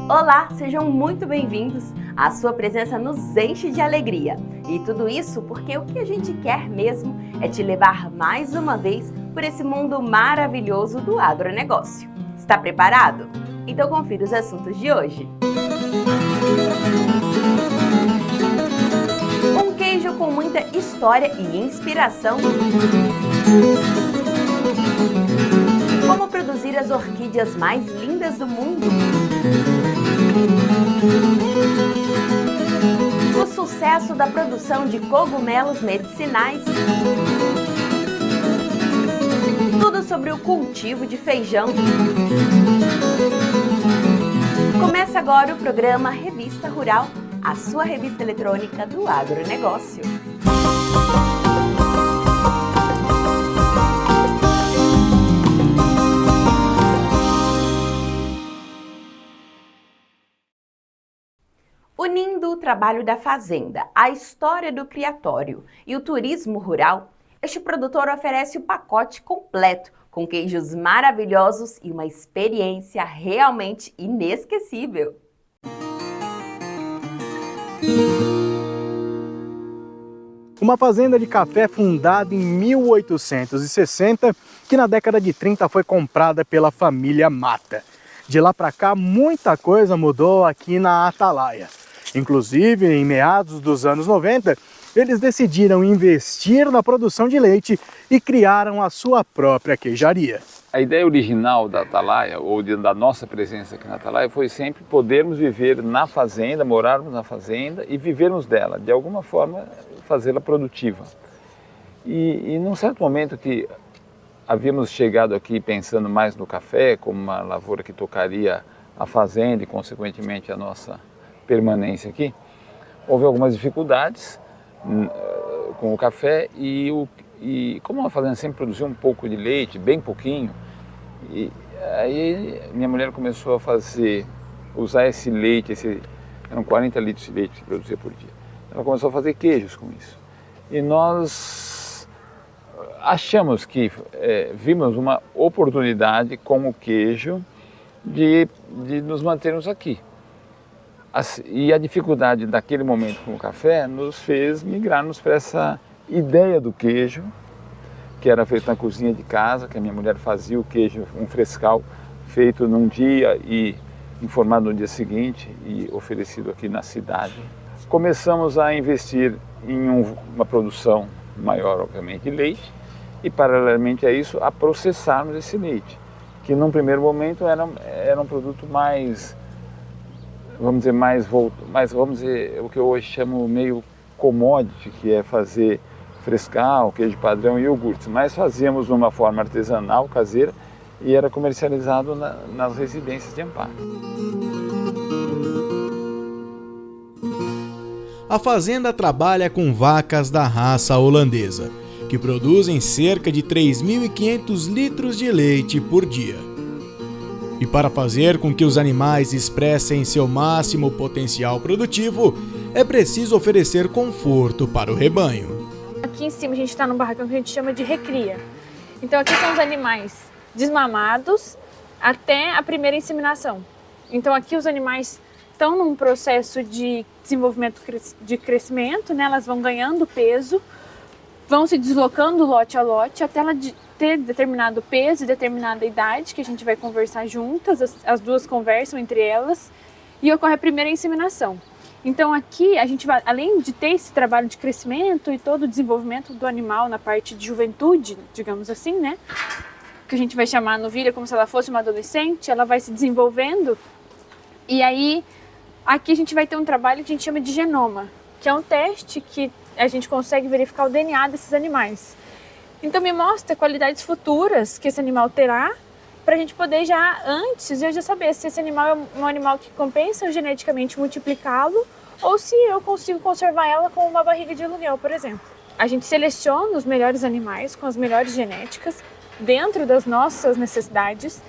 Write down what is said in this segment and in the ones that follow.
Olá, sejam muito bem-vindos. A sua presença nos enche de alegria. E tudo isso porque o que a gente quer mesmo é te levar mais uma vez por esse mundo maravilhoso do agronegócio. Está preparado? Então confira os assuntos de hoje. Um queijo com muita história e inspiração. Como produzir as orquídeas mais lindas do mundo. O sucesso da produção de cogumelos medicinais. Tudo sobre o cultivo de feijão. Começa agora o programa Revista Rural, a sua revista eletrônica do agronegócio. Unindo o trabalho da fazenda, a história do criatório e o turismo rural, este produtor oferece o pacote completo, com queijos maravilhosos e uma experiência realmente inesquecível. Uma fazenda de café fundada em 1860, que na década de 30 foi comprada pela família Mata. De lá para cá, muita coisa mudou aqui na Atalaia. Inclusive, em meados dos anos 90, eles decidiram investir na produção de leite e criaram a sua própria queijaria. A ideia original da Atalaia, ou da nossa presença aqui na Atalaia, foi sempre podermos viver na fazenda, morarmos na fazenda e vivermos dela, de alguma forma fazê-la produtiva. E num certo momento que havíamos chegado aqui pensando mais no café, como uma lavoura que tocaria a fazenda e, consequentemente, a nossa permanência aqui, houve algumas dificuldades com o café e como a fazenda sempre produziu um pouco de leite, bem pouquinho, e aí minha mulher começou a usar esse leite, eram 40 litros de leite que produzia por dia. Ela começou a fazer queijos com isso. E nós achamos que vimos uma oportunidade com o queijo de nos mantermos aqui. E a dificuldade daquele momento com o café nos fez migrarmos para essa ideia do queijo, que era feito na cozinha de casa, que a minha mulher fazia o queijo, um frescal feito num dia e informado no dia seguinte e oferecido aqui na cidade. Começamos a investir em uma produção maior, obviamente, de leite e, paralelamente a isso, a processarmos esse leite, que num primeiro momento era um produto mais, vamos dizer, o que eu hoje chamo meio commodity, que é fazer frescal, queijo padrão e iogurtes, mas fazíamos de uma forma artesanal, caseira, e era comercializado nas residências de Amparo. A fazenda trabalha com vacas da raça holandesa, que produzem cerca de 3.500 litros de leite por dia. E para fazer com que os animais expressem seu máximo potencial produtivo, é preciso oferecer conforto para o rebanho. Aqui em cima a gente está num barracão que a gente chama de recria. Então aqui são os animais desmamados até a primeira inseminação. Então aqui os animais estão num processo de desenvolvimento de crescimento, né? Elas vão ganhando peso, vão se deslocando lote a lote até ela ter determinado peso e determinada idade, que a gente vai conversar juntas, as duas conversam entre elas, e ocorre a primeira inseminação. Então aqui a gente vai, além de ter esse trabalho de crescimento e todo o desenvolvimento do animal na parte de juventude, digamos assim, né? Que a gente vai chamar a novilha como se ela fosse uma adolescente, ela vai se desenvolvendo, e aí aqui a gente vai ter um trabalho que a gente chama de genoma, que é um teste que a gente consegue verificar o DNA desses animais. Então me mostra qualidades futuras que esse animal terá, para a gente poder já antes eu já saber se esse animal é um animal que compensa eu geneticamente multiplicá-lo ou se eu consigo conservar ela com uma barriga de aluguel, por exemplo. A gente seleciona os melhores animais com as melhores genéticas dentro das nossas necessidades.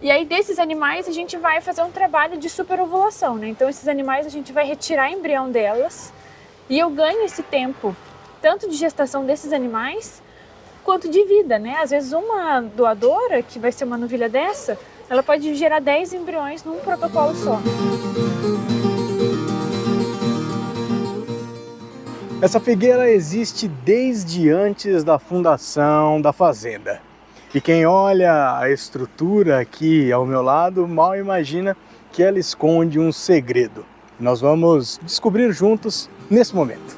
E aí desses animais a gente vai fazer um trabalho de superovulação, né? Então esses animais a gente vai retirar embrião delas e eu ganho esse tempo tanto de gestação desses animais quanto de vida, né? Às vezes uma doadora, que vai ser uma novilha dessa, ela pode gerar 10 embriões num protocolo só. Essa figueira existe desde antes da fundação da fazenda. E quem olha a estrutura aqui ao meu lado mal imagina que ela esconde um segredo. Nós vamos descobrir juntos nesse momento.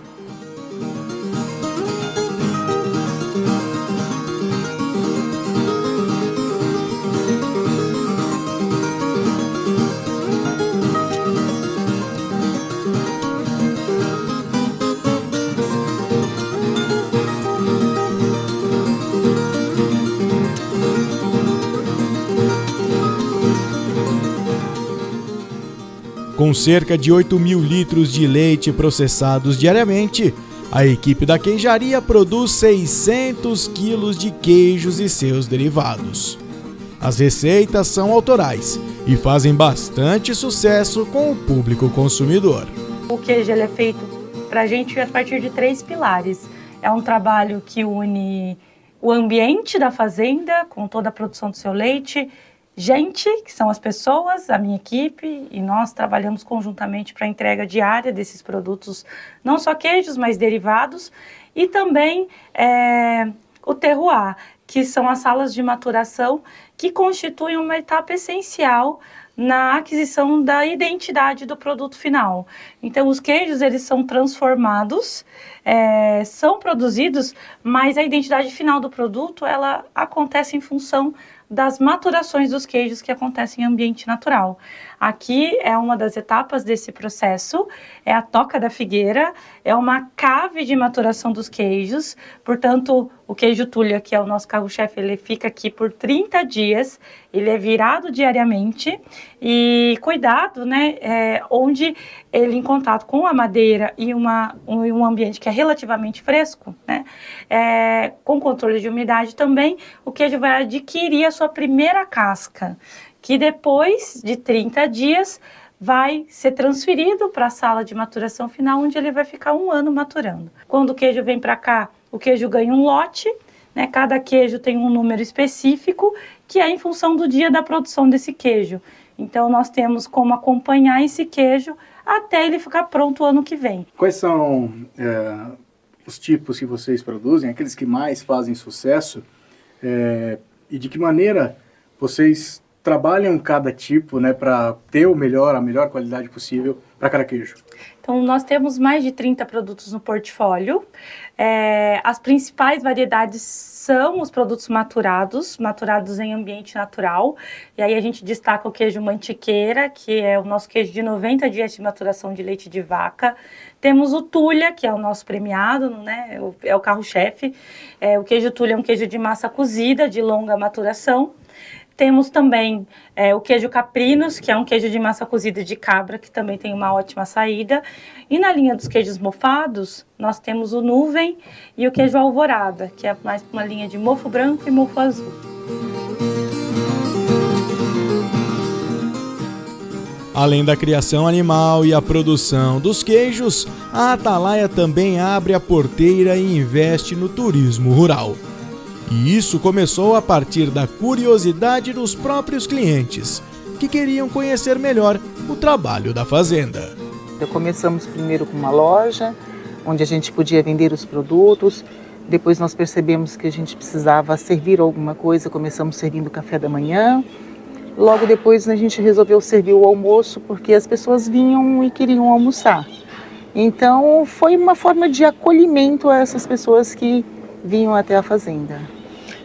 Com cerca de 8.000 litros de leite processados diariamente, a equipe da queijaria produz 600 quilos de queijos e seus derivados. As receitas são autorais e fazem bastante sucesso com o público consumidor. O queijo ele é feito para a gente a partir de 3 pilares. É um trabalho que une o ambiente da fazenda, com toda a produção do seu leite, gente, que são as pessoas, a minha equipe, e nós trabalhamos conjuntamente para a entrega diária desses produtos, não só queijos, mas derivados, e também o terroir, que são as salas de maturação, que constituem uma etapa essencial na aquisição da identidade do produto final. Então, os queijos, eles são transformados, são produzidos, mas a identidade final do produto, ela acontece em função das maturações dos queijos que acontecem em ambiente natural. Aqui é uma das etapas desse processo, é a toca da figueira, é uma cave de maturação dos queijos, portanto, o queijo Tulha, que é o nosso carro-chefe, ele fica aqui por 30 dias, ele é virado diariamente e cuidado, né, onde ele em contato com a madeira e um ambiente que é relativamente fresco, né, com controle de umidade também, o queijo vai adquirir a sua primeira casca, que depois de 30 dias vai ser transferido para a sala de maturação final, onde ele vai ficar 1 ano maturando. Quando o queijo vem para cá, o queijo ganha um lote, né? Cada queijo tem um número específico, que é em função do dia da produção desse queijo. Então, nós temos como acompanhar esse queijo até ele ficar pronto o ano que vem. Quais são os tipos que vocês produzem, aqueles que mais fazem sucesso, e de que maneira vocês trabalham cada tipo, né, para ter a melhor qualidade possível para cada queijo? Então, nós temos mais de 30 produtos no portfólio. As principais variedades são os produtos maturados em ambiente natural. E aí a gente destaca o queijo mantiqueira, que é o nosso queijo de 90 dias de maturação de leite de vaca. Temos o Tulha, que é o nosso premiado, né, é o carro-chefe. O queijo Tulha é um queijo de massa cozida, de longa maturação. Temos também o queijo Caprinos, que é um queijo de massa cozida de cabra, que também tem uma ótima saída. E na linha dos queijos mofados, nós temos o Nuvem e o queijo Alvorada, que é mais uma linha de mofo branco e mofo azul. Além da criação animal e a produção dos queijos, a Atalaia também abre a porteira e investe no turismo rural. E isso começou a partir da curiosidade dos próprios clientes, que queriam conhecer melhor o trabalho da fazenda. Começamos primeiro com uma loja, onde a gente podia vender os produtos. Depois nós percebemos que a gente precisava servir alguma coisa, começamos servindo café da manhã. Logo depois a gente resolveu servir o almoço, porque as pessoas vinham e queriam almoçar. Então foi uma forma de acolhimento a essas pessoas que vinham até a fazenda.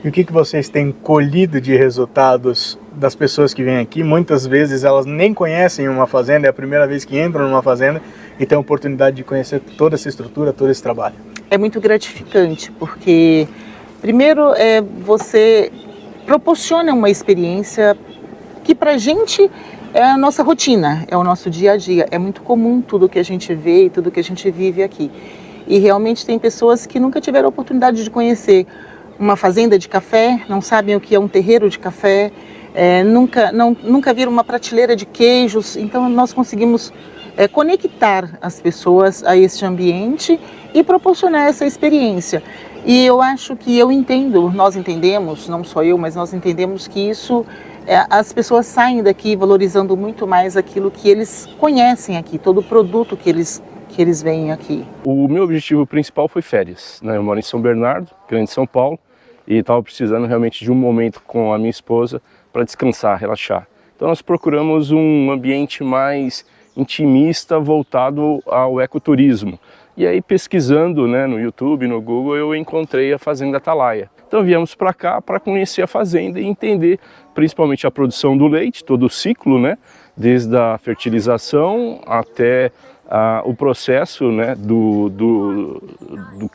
E o que vocês têm colhido de resultados das pessoas que vêm aqui? Muitas vezes elas nem conhecem uma fazenda, é a primeira vez que entram numa fazenda e têm a oportunidade de conhecer toda essa estrutura, todo esse trabalho. É muito gratificante, porque primeiro você proporciona uma experiência que pra gente é a nossa rotina, é o nosso dia a dia. É muito comum tudo que a gente vê e tudo que a gente vive aqui. E realmente tem pessoas que nunca tiveram a oportunidade de conhecer uma fazenda de café, não sabem o que é um terreiro de café, nunca viram uma prateleira de queijos. Então nós conseguimos conectar as pessoas a este ambiente e proporcionar essa experiência. E eu acho que nós entendemos, não só eu, mas nós entendemos que isso as pessoas saem daqui valorizando muito mais aquilo que eles conhecem aqui, todo o produto que eles veem aqui. O meu objetivo principal foi férias, né? Eu moro em São Bernardo, Grande São Paulo, e estava precisando realmente de um momento com a minha esposa para descansar, relaxar. Então nós procuramos um ambiente mais intimista, voltado ao ecoturismo. E aí pesquisando, né, no YouTube, no Google, eu encontrei a Fazenda Atalaia. Então viemos para cá para conhecer a fazenda e entender principalmente a produção do leite, todo o ciclo, né, desde a fertilização até o processo, né, do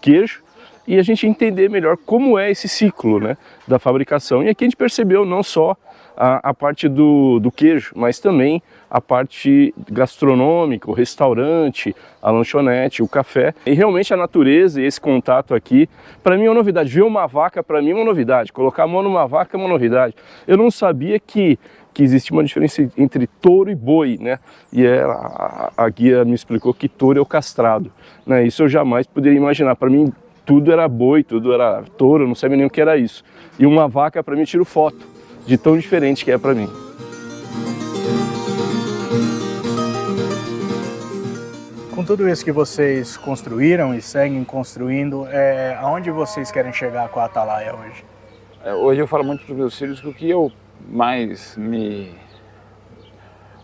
queijo, e a gente entender melhor como é esse ciclo, né, da fabricação. E aqui a gente percebeu não só a parte do queijo, mas também a parte gastronômica, o restaurante, a lanchonete, o café. E realmente a natureza e esse contato aqui, para mim é uma novidade. Ver uma vaca, para mim é uma novidade. Colocar a mão numa vaca é uma novidade. Eu não sabia que existe uma diferença entre touro e boi, né? E a guia me explicou que touro é o castrado, né? Isso eu jamais poderia imaginar. Para mim, tudo era boi, tudo era touro, eu não sabia nem o que era isso. E uma vaca, para mim, eu tiro foto de tão diferente que é para mim. Com tudo isso que vocês construíram e seguem construindo, aonde vocês querem chegar com a Atalaia hoje? Hoje eu falo muito para os meus filhos que o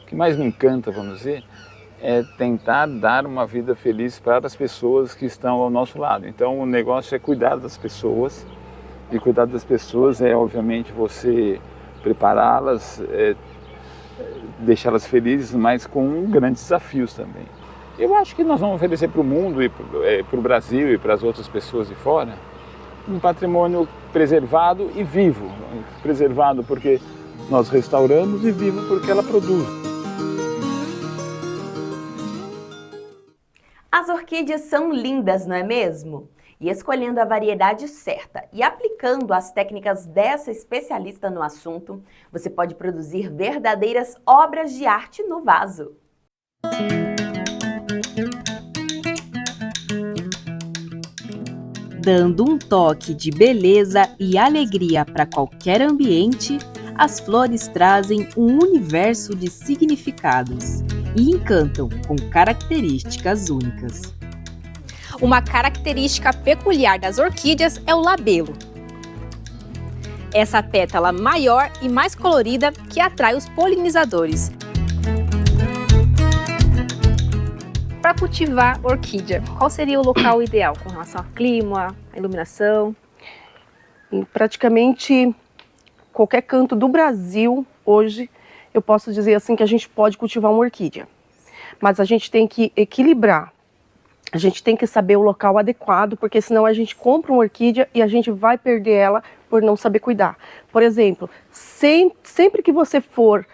que mais me encanta, vamos dizer, é tentar dar uma vida feliz para as pessoas que estão ao nosso lado. Então o negócio é cuidar das pessoas, e cuidar das pessoas é obviamente você prepará-las, deixá-las felizes, mas com grandes desafios também. Eu acho que nós vamos oferecer para o mundo e para o Brasil e para as outras pessoas de fora um patrimônio preservado e vivo. Preservado porque nós restauramos e vivo porque ela produz. As orquídeas são lindas, não é mesmo? E escolhendo a variedade certa e aplicando as técnicas dessa especialista no assunto, você pode produzir verdadeiras obras de arte no vaso. Dando um toque de beleza e alegria para qualquer ambiente, as flores trazem um universo de significados e encantam com características únicas. Uma característica peculiar das orquídeas é o labelo. Essa pétala maior e mais colorida que atrai os polinizadores. Para cultivar orquídea, qual seria o local ideal com relação ao clima, à iluminação? Em praticamente qualquer canto do Brasil, hoje, eu posso dizer assim que a gente pode cultivar uma orquídea. Mas a gente tem que equilibrar. A gente tem que saber o local adequado, porque senão a gente compra uma orquídea e a gente vai perder ela por não saber cuidar. Por exemplo, sempre que você for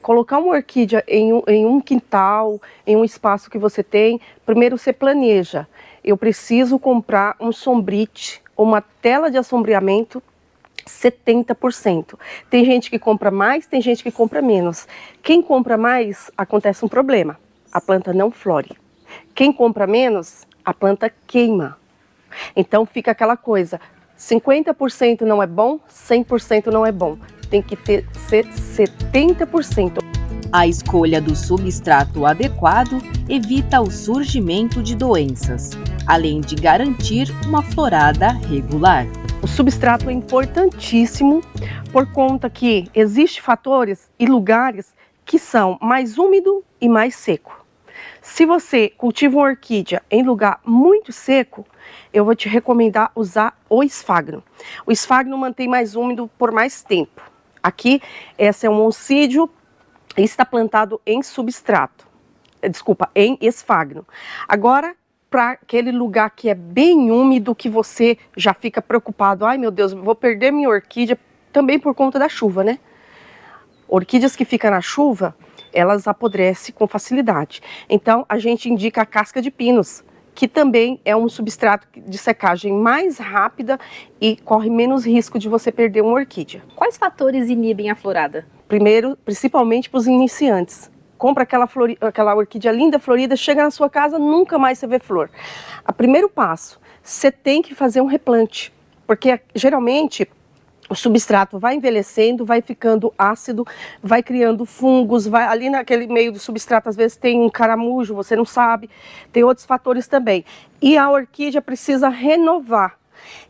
colocar uma orquídea em um quintal, em um espaço que você tem, primeiro você planeja. Eu preciso comprar um sombrite, uma tela de assombreamento 70%. Tem gente que compra mais, tem gente que compra menos. Quem compra mais, acontece um problema. A planta não flore. Quem compra menos, a planta queima. Então fica aquela coisa, 50% não é bom, 100% não é bom. Tem que ser 70%. A escolha do substrato adequado evita o surgimento de doenças, além de garantir uma florada regular. O substrato é importantíssimo por conta que existem fatores e lugares que são mais úmido e mais seco. Se você cultiva uma orquídea em lugar muito seco, eu vou te recomendar usar o esfagno. O esfagno mantém mais úmido por mais tempo. Aqui, esse é um oncídio e está plantado em substrato. Desculpa, em esfagno. Agora, para aquele lugar que é bem úmido, que você já fica preocupado, ai meu Deus, vou perder minha orquídea, também por conta da chuva, né? Orquídeas que ficam na chuva, elas apodrecem com facilidade. Então, a gente indica a casca de pinos, que também é um substrato de secagem mais rápida e corre menos risco de você perder uma orquídea. Quais fatores inibem a florada? Primeiro, principalmente para os iniciantes. Compra aquela orquídea linda, florida, chega na sua casa, nunca mais você vê flor. O primeiro passo, você tem que fazer um replante, porque geralmente o substrato vai envelhecendo, vai ficando ácido, vai criando fungos, vai ali naquele meio do substrato às vezes tem um caramujo, você não sabe, tem outros fatores também. E a orquídea precisa renovar.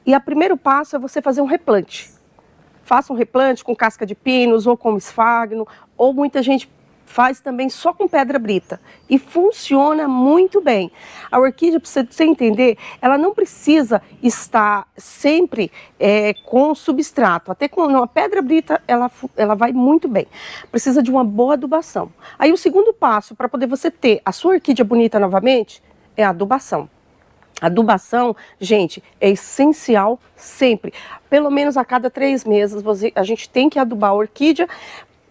E o primeiro passo é você fazer um replante. Faça um replante com casca de pinos ou com esfagno, ou muita gente faz também só com pedra brita e funciona muito bem. A orquídea, para você entender, ela não precisa estar sempre com substrato, até com uma pedra brita ela vai muito bem. Precisa de uma boa adubação. Aí o segundo passo para poder você ter a sua orquídea bonita novamente é a adubação. A adubação, gente, é essencial sempre. Pelo menos a cada 3 meses a gente tem que adubar a orquídea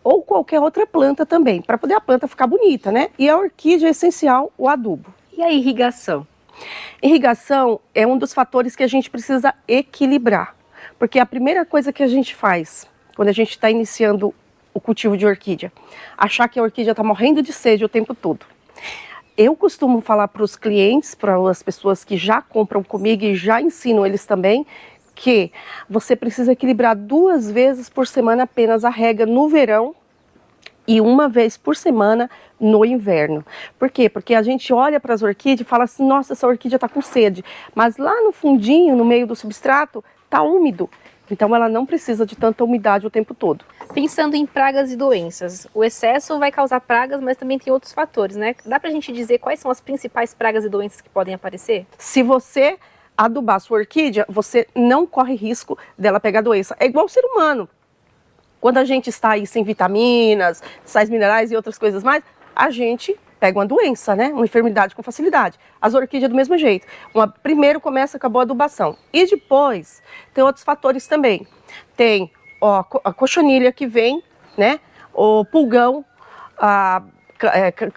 ou qualquer outra planta também, para poder a planta ficar bonita, né? E a orquídea é essencial o adubo. E a irrigação? Irrigação é um dos fatores que a gente precisa equilibrar, porque a primeira coisa que a gente faz quando a gente está iniciando o cultivo de orquídea, achar que a orquídea está morrendo de sede o tempo todo. Eu costumo falar para os clientes, para as pessoas que já compram comigo e já ensino eles também, que você precisa equilibrar 2 vezes por semana apenas a rega no verão e 1 vez por semana no inverno. Por quê? Porque a gente olha para as orquídeas e fala assim, nossa, essa orquídea está com sede, mas lá no fundinho, no meio do substrato, está úmido. Então ela não precisa de tanta umidade o tempo todo. Pensando em pragas e doenças, o excesso vai causar pragas, mas também tem outros fatores, né? Dá pra gente dizer quais são as principais pragas e doenças que podem aparecer? Se você adubar sua orquídea, você não corre risco dela pegar doença. É igual o ser humano. Quando a gente está aí sem vitaminas, sais minerais e outras coisas mais, a gente pega uma doença, né? Uma enfermidade com facilidade. As orquídeas do mesmo jeito. Primeiro começa com a boa adubação. E depois tem outros fatores também. Tem a cochonilha que vem, né? O pulgão,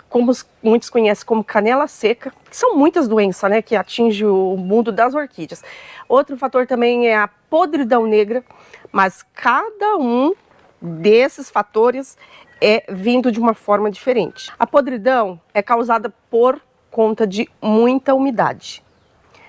como muitos conhecem como canela seca, que são muitas doenças, né, que atingem o mundo das orquídeas. Outro fator também é a podridão negra, mas cada um desses fatores é vindo de uma forma diferente. A podridão é causada por conta de muita umidade.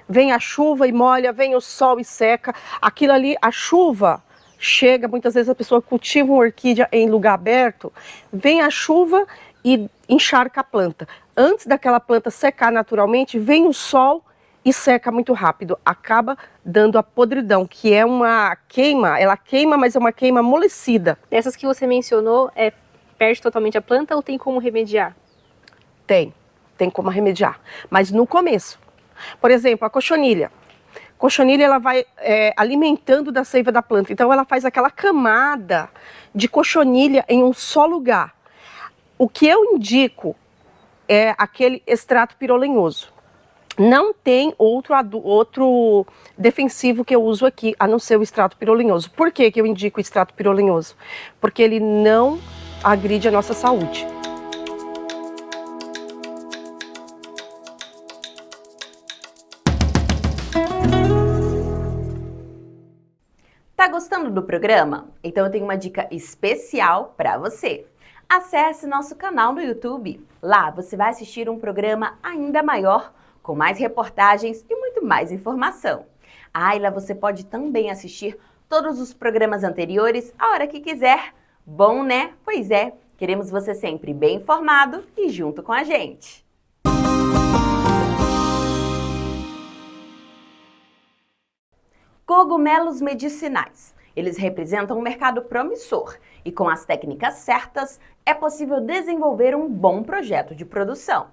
Vem a chuva e molha, vem o sol e seca, aquilo ali, a chuva chega, muitas vezes a pessoa cultiva uma orquídea em lugar aberto, vem a chuva e encharca a planta. Antes daquela planta secar naturalmente, vem o sol e seca muito rápido. Acaba dando a podridão, que é uma queima, ela queima, mas é uma queima amolecida. Dessas que você mencionou, perde totalmente a planta ou tem como remediar? Tem como remediar, mas no começo. Por exemplo, a cochonilha. Cochonilha, ela vai alimentando da seiva da planta, então ela faz aquela camada de cochonilha em um só lugar. O que eu indico é aquele extrato pirolenhoso. Não tem outro defensivo que eu uso aqui, a não ser o extrato pirolenhoso. Por que eu indico o extrato pirolenhoso? Porque ele não agride a nossa saúde. Tá gostando do programa? Então eu tenho uma dica especial para você. Acesse nosso canal no YouTube. Lá você vai assistir um programa ainda maior, com mais reportagens e muito mais informação. E lá você pode também assistir todos os programas anteriores a hora que quiser. Bom, né? Pois é, queremos você sempre bem informado e junto com a gente. Cogumelos medicinais. Eles representam um mercado promissor e com as técnicas certas é possível desenvolver um bom projeto de produção.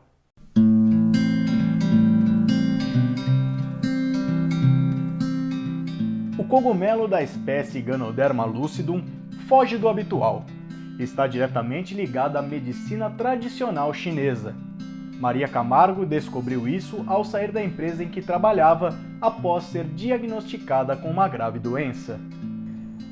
O cogumelo da espécie Ganoderma lucidum foge do habitual. Está diretamente ligado à medicina tradicional chinesa. Maria Camargo descobriu isso ao sair da empresa em que trabalhava após ser diagnosticada com uma grave doença.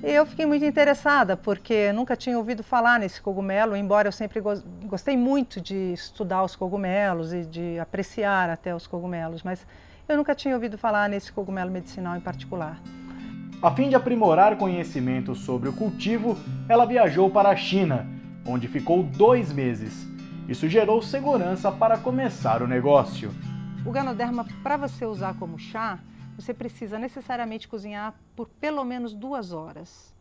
Eu fiquei muito interessada porque nunca tinha ouvido falar nesse cogumelo, embora eu sempre gostei muito de estudar os cogumelos e de apreciar até os cogumelos, mas eu nunca tinha ouvido falar nesse cogumelo medicinal em particular. A fim de aprimorar conhecimentos sobre o cultivo, ela viajou para a China, onde ficou 2 meses. Isso gerou segurança para começar o negócio. O Ganoderma, para você usar como chá, você precisa necessariamente cozinhar por pelo menos 2 horas.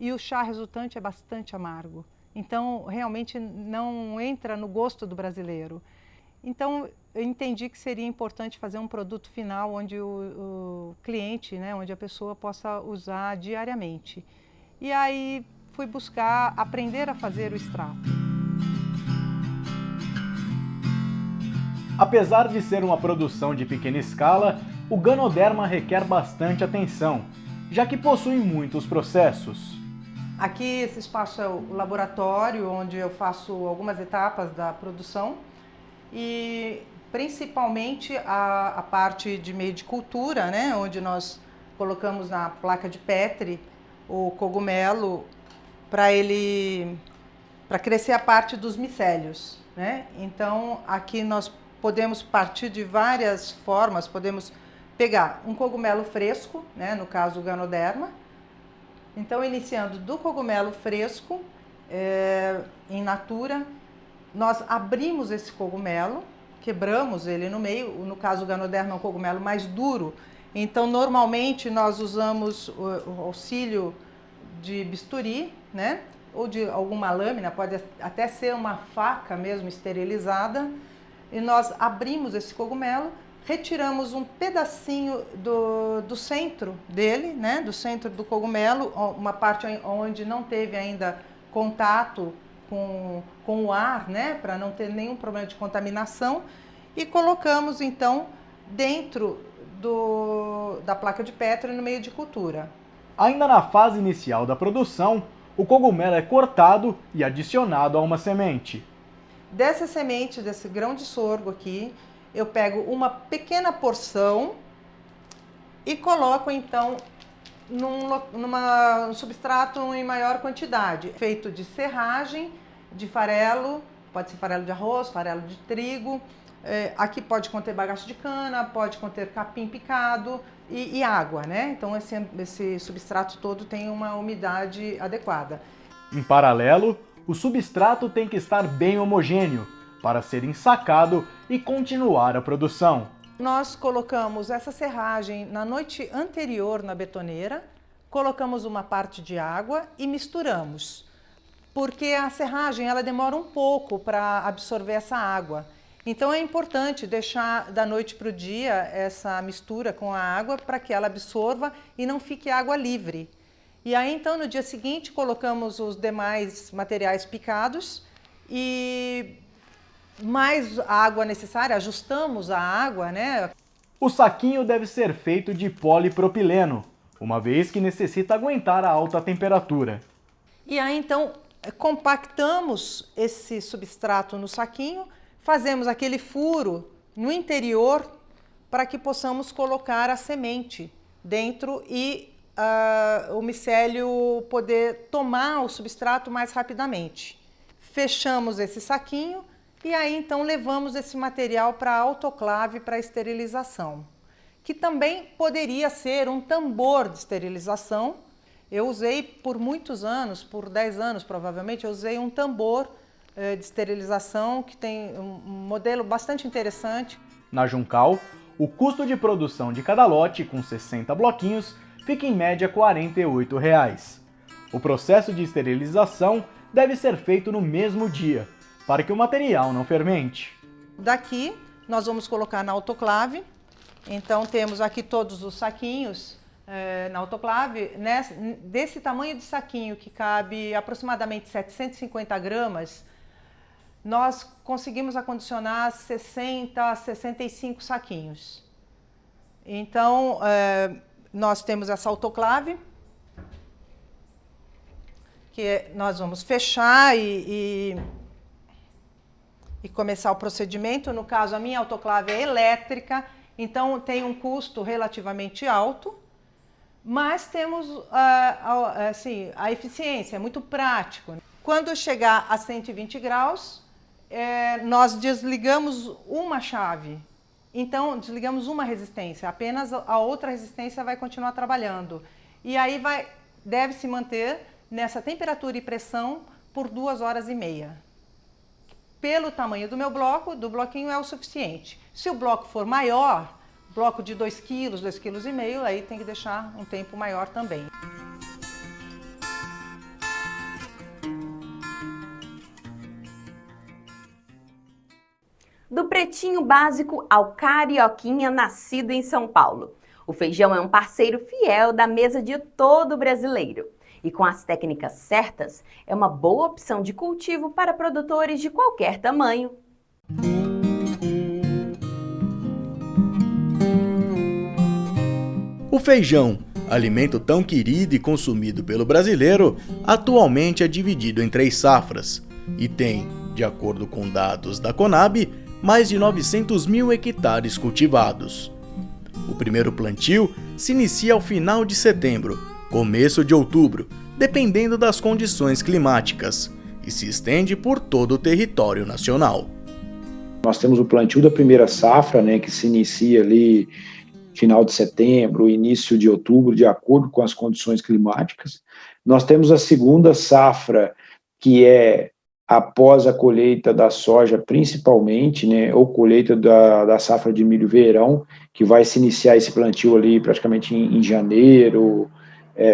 e o chá resultante é bastante amargo. Então, realmente não entra no gosto do brasileiro. Então, eu entendi que seria importante fazer um produto final onde o cliente, né, onde a pessoa possa usar diariamente. E aí fui buscar aprender a fazer o extrato. Apesar de ser uma produção de pequena escala, o Ganoderma requer bastante atenção, já que possui muitos processos. Aqui esse espaço é o laboratório, onde eu faço algumas etapas da produção e principalmente a parte de meio de cultura, né, onde nós colocamos na placa de Petri o cogumelo para crescer a parte dos micélios, né? Então aqui nós podemos partir de várias formas, podemos pegar um cogumelo fresco, né, no caso o Ganoderma. Então, iniciando do cogumelo fresco, in natura, nós abrimos esse cogumelo, quebramos ele no meio, no caso o Ganoderma é um cogumelo mais duro, então normalmente nós usamos o auxílio de bisturi, né, ou de alguma lâmina, pode até ser uma faca mesmo esterilizada, e nós abrimos esse cogumelo, retiramos um pedacinho do centro dele, né, do centro do cogumelo, uma parte onde não teve ainda contato com o ar, né, para não ter nenhum problema de contaminação, e colocamos então dentro da placa de Petri no meio de cultura. Ainda na fase inicial da produção, o cogumelo é cortado e adicionado a uma semente. Dessa semente, desse grão de sorgo aqui, eu pego uma pequena porção e coloco então num substrato em maior quantidade, feito de serragem, de farelo, pode ser farelo de arroz, farelo de trigo, aqui pode conter bagaço de cana, pode conter capim picado e água, né? Então esse substrato todo tem uma umidade adequada. Em paralelo, o substrato tem que estar bem homogêneo para ser ensacado e continuar a produção. Nós colocamos essa serragem na noite anterior na betoneira, colocamos uma parte de água e misturamos, porque a serragem ela demora um pouco para absorver essa água. Então é importante deixar da noite para o dia essa mistura com a água para que ela absorva e não fique água livre. E aí então no dia seguinte colocamos os demais materiais picados e mais a água necessária, ajustamos a água, né? O saquinho deve ser feito de polipropileno, uma vez que necessita aguentar a alta temperatura. E aí então compactamos esse substrato no saquinho, fazemos aquele furo no interior para que possamos colocar a semente dentro e o micélio poder tomar o substrato mais rapidamente. Fechamos esse saquinho e aí então levamos esse material para a autoclave para esterilização, que também poderia ser um tambor de esterilização. Eu usei por muitos anos, por 10 anos provavelmente, eu usei um tambor de esterilização que tem um modelo bastante interessante. Na Juncal, o custo de produção de cada lote com 60 bloquinhos fica em média R$ 48. O processo de esterilização deve ser feito no mesmo dia, para que o material não fermente. Daqui nós vamos colocar na autoclave, então temos aqui todos os saquinhos na autoclave, desse tamanho de saquinho que cabe aproximadamente 750 gramas, nós conseguimos acondicionar 60 a 65 saquinhos. Então, nós temos essa autoclave, que nós vamos fechar e começar o procedimento. No caso, a minha autoclave é elétrica, então tem um custo relativamente alto, mas temos assim, a eficiência, é muito prático. Quando chegar a 120 graus, nós desligamos uma chave. Então, desligamos uma resistência, apenas a outra resistência vai continuar trabalhando. E aí deve se manter nessa temperatura e pressão por 2 horas e meia. Pelo tamanho do meu bloco, do bloquinho é o suficiente. Se o bloco for maior, bloco de 2 kg, 2,5 kg, aí tem que deixar um tempo maior também. do pretinho básico ao carioquinha nascido em São Paulo. O feijão é um parceiro fiel da mesa de todo brasileiro. E com as técnicas certas, é uma boa opção de cultivo para produtores de qualquer tamanho. O feijão, alimento tão querido e consumido pelo brasileiro, atualmente é dividido em 3 safras e tem, de acordo com dados da Conab, mais de 900 mil hectares cultivados. O primeiro plantio se inicia ao final de setembro, começo de outubro, dependendo das condições climáticas, e se estende por todo o território nacional. Nós temos o plantio da primeira safra, né, que se inicia ali final de setembro, início de outubro, de acordo com as condições climáticas. Nós temos a segunda safra, que é após a colheita da soja, principalmente, né, ou colheita da safra de milho verão, que vai se iniciar esse plantio ali praticamente em janeiro,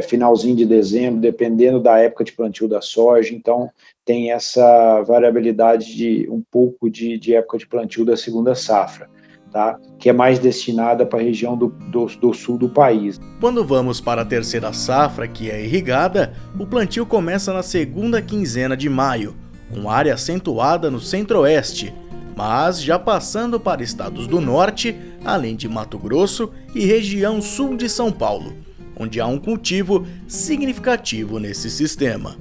finalzinho de dezembro, dependendo da época de plantio da soja. Então, tem essa variabilidade de um pouco de época de plantio da segunda safra, tá? Que é mais destinada para a região do sul do país. Quando vamos para a terceira safra, que é irrigada, o plantio começa na segunda quinzena de maio, com área acentuada no centro-oeste, mas já passando para estados do norte, além de Mato Grosso e região sul de São Paulo, onde há um cultivo significativo nesse sistema.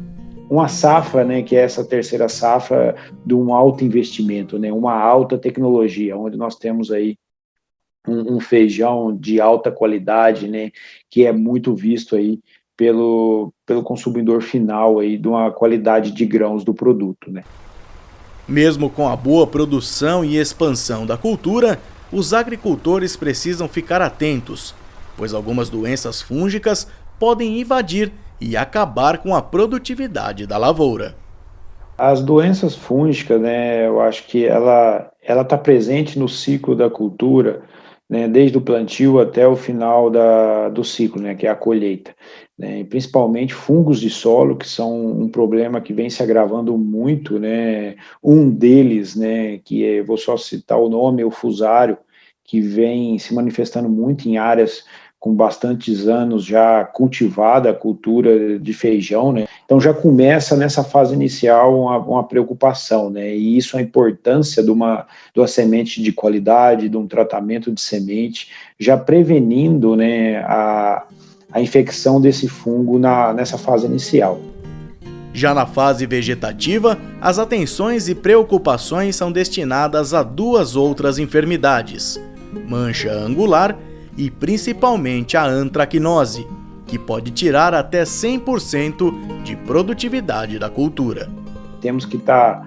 Uma safra, né, que é essa terceira safra de um alto investimento, né, uma alta tecnologia, onde nós temos aí um feijão de alta qualidade, né, que é muito visto aí pelo consumidor final aí, de uma qualidade de grãos do produto, né. Mesmo com a boa produção e expansão da cultura, os agricultores precisam ficar atentos, pois algumas doenças fúngicas podem invadir e acabar com a produtividade da lavoura. As doenças fúngicas, né, eu acho que ela está presente no ciclo da cultura, né, desde o plantio até o final do ciclo, né, que é a colheita, né, e principalmente fungos de solo, que são um problema que vem se agravando muito, né, um deles, né, que vou só citar o nome, é o fusário, que vem se manifestando muito em áreas com bastantes anos já cultivada a cultura de feijão, né? Então já começa nessa fase inicial uma preocupação, né? E isso a importância de uma semente de qualidade, de um tratamento de semente, já prevenindo, né, a infecção desse fungo nessa fase inicial. Já na fase vegetativa, as atenções e preocupações são destinadas a 2 outras enfermidades: mancha angular e principalmente a antracnose, que pode tirar até 100% de produtividade da cultura. Temos que estar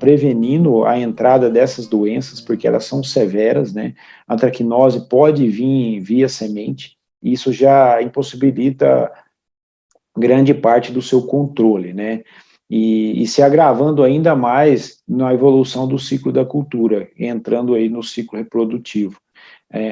prevenindo a entrada dessas doenças, porque elas são severas, né? A antracnose pode vir via semente, e isso já impossibilita grande parte do seu controle, né? E se agravando ainda mais na evolução do ciclo da cultura, entrando aí no ciclo reprodutivo.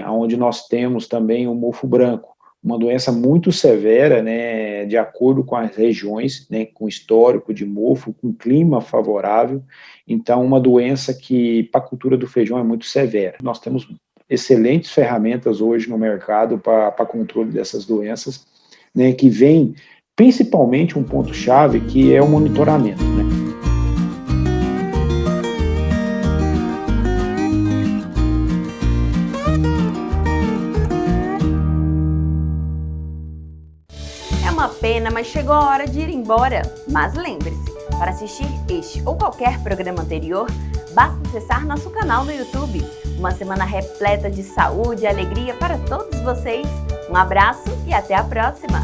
Onde nós temos também o mofo branco, uma doença muito severa, né, de acordo com as regiões, né, com histórico de mofo, com clima favorável. Então, uma doença que para a cultura do feijão é muito severa. Nós temos excelentes ferramentas hoje no mercado para controle dessas doenças, né, que vem principalmente um ponto-chave, que é o monitoramento, né. Pena, mas chegou a hora de ir embora. Mas lembre-se, para assistir este ou qualquer programa anterior, basta acessar nosso canal no YouTube. Uma semana repleta de saúde e alegria para todos vocês. Um abraço e até a próxima!